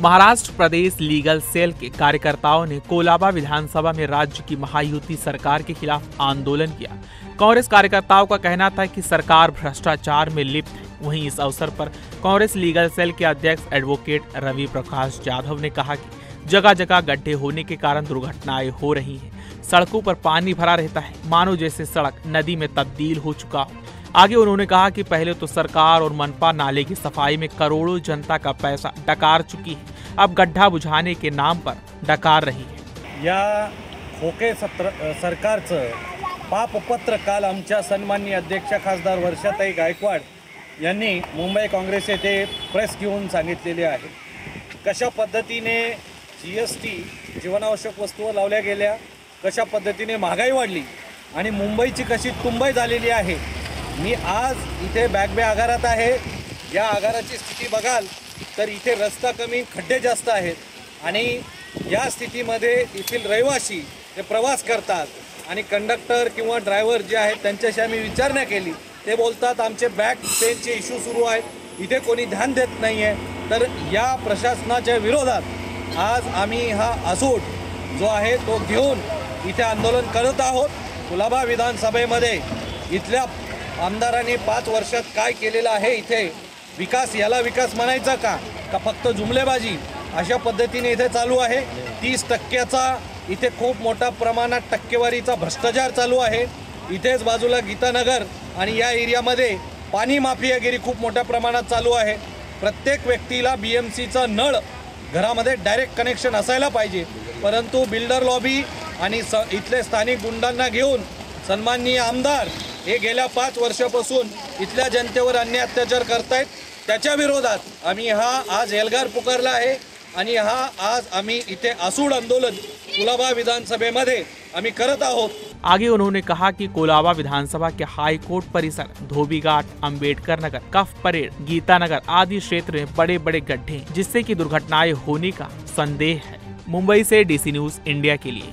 महाराष्ट्र प्रदेश legal sale के कार्यकर्ताओं ने कोलाबा विधानसभा में राज्य की महायुति सरकार के खिलाफ आंदोलन किया। कांग्रेस कार्यकर्ताओं का कहना था कि सरकार भ्रष्टाचार में लिप्त है। वहीं इस अवसर पर कांग्रेस लीगल सेल के अध्यक्ष एडवोकेट रवि प्रकाश यादव ने कहा कि जगह जगह गड्ढे होने के कारण दुर्घटनाएं हो रही हैं। सड़कों पर पानी भरा रहता है, मानो जैसे सड़क नदी में तब्दील हो चुका हो। आगे उन्होंने कहा कि पहले तो सरकार और मनपा नाले की सफाई में करोड़ों जनता का पैसा डकार चुकी है, अब गड्ढा बुझाने के नाम पर डकार रही है। या खोके सरकारचं पापपत्र काल आमच्या सन्माननीय अध्यक्ष खासदार वर्षाताई गायकवाड यांनी मुंबई काँग्रेस येथे प्रेस घेऊन सांगितलेले आहे। कशा पद्धतीने जीएसटी जीवनावश्यक वस्तूवर लावल्या गेल्या, कशा पद्धतीने महागाई वाढली आणि मुंबईची कशी तुंबाई झालेली आहे। मी आज इथे बॅगबे आगारात आहे। या आगाराची स्थिती बघाल तर इथे रस्ता कमी, खड्डे जास्त आहेत आणि या स्थितीमध्ये येथील रहिवासी जे प्रवास करतात आणि कंडक्टर किंवा ड्रायव्हर जे आहेत त्यांच्याशी आम्ही विचारणा केली, ते बोलतात आमचे बॅक पेनचे इश्यू सुरू आहेत, इथे कोणी ध्यान देत नाही आहे। तर या प्रशासनाच्या विरोधात आज आम्ही हा आसूड जो आहे तो घेऊन इथे आंदोलन करत आहोत। कोलाबा विधानसभेमध्ये इथल्या आमदारांनी 5 वर्षात काय केलेलं आहे, इथे विकास, याला विकास म्हणायचा का फक्त जुमलेबाजी अशा पद्धतीने इथे चालू आहे। 30% इथे खूप मोठा प्रमाणात टक्केवारीचा भ्रष्टाचार चालू आहे। इथेच बाजूला गीतानगर आणि या एरियामध्ये पाणी माफियागिरी खूप मोठ्या प्रमाणात चालू आहे। प्रत्येक व्यक्तीला बीएमसीचा नळ घरामध्ये डायरेक्ट कनेक्शन असायला पाहिजे, परंतु बिल्डर लॉबी आणि इथले स्थानिक गुंडांना घेऊन सन्माननीय आमदार हे गेल्या 5 वर्षापासून इथल्या जनतेवर अन्याय अत्याचार करतायत। त्याच्या विरोधात आम्ही हा आज एल्गार पुकारला आहे आणि हा आज आम्ही इथे आसूड आंदोलन कोलाबा विधानसभेमध्ये आम्ही करत आहोत। आगे उन्होंने कहा कि कोलाबा विधानसभा के हाई कोर्ट परिसर, धोबीघाट, अंबेडकर नगर, कफ परेड, गीतानगर आदि क्षेत्र में बड़े बड़े गड्ढे जिससे कि दुर्घटनाएं होने का संदेह है। मुंबई से डीसी न्यूज इंडिया के लिए।